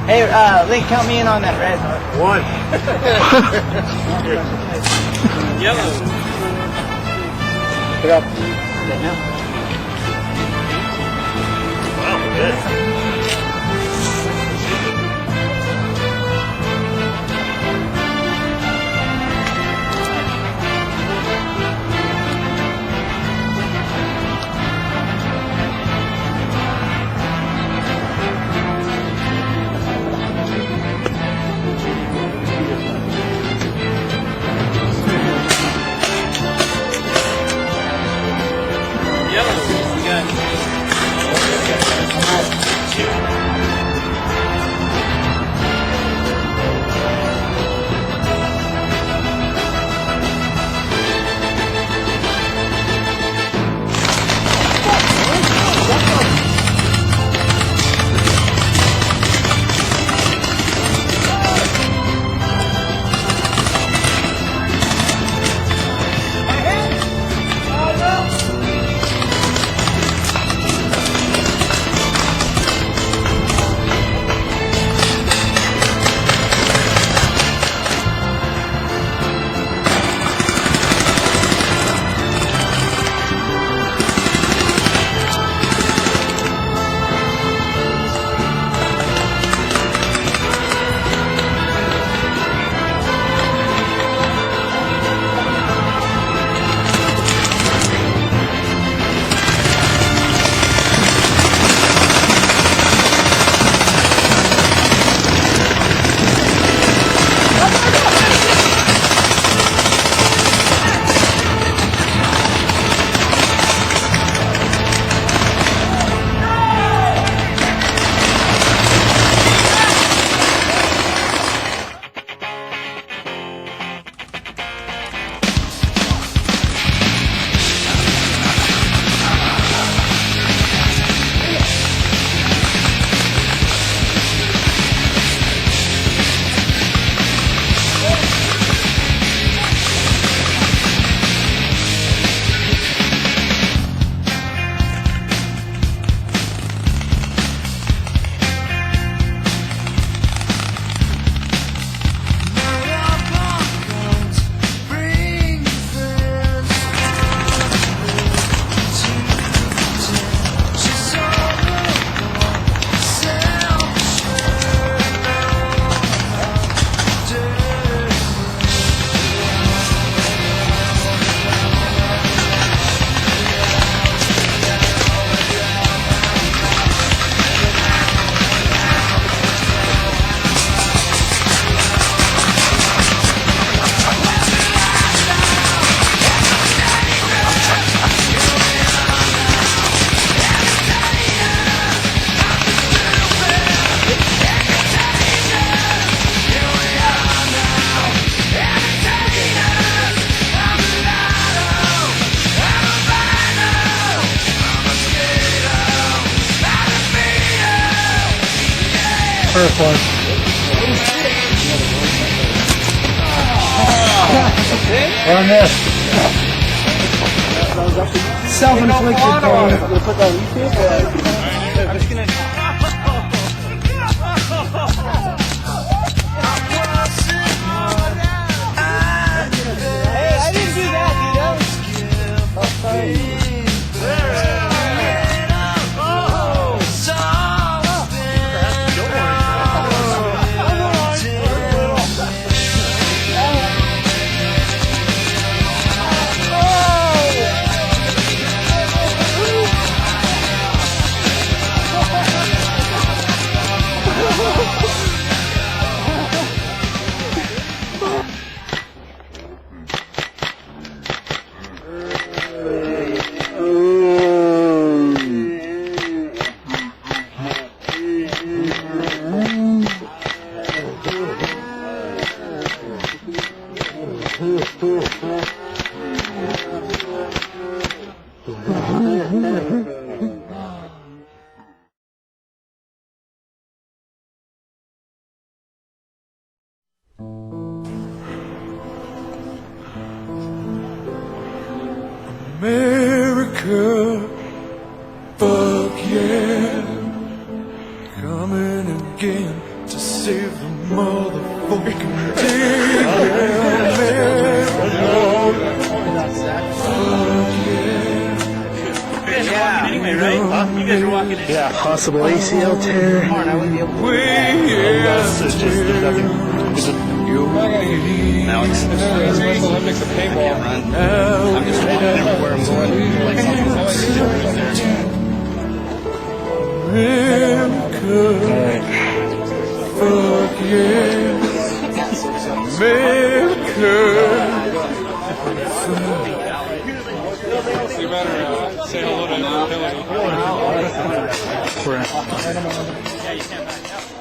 Hey, Link, count me in on that red. One. Yellow. Pick up. Wow, good. First one. Run this. Self-inflicted pain. I'm just gonna... Hey, I didn't do that, dude. Oh, sorry. America, fuck yeah, coming again to save the motherfucking day. Yeah. Anyway, right? You guys are walking in. Yeah, possible ACL tear. I wouldn't be able to. Alex. Space Olympics of paintball. I'm just walking everywhere I'm going. Like something's always America. Fuck yeah. America. You better say hello to Hillary. We're Yeah, you can't back out.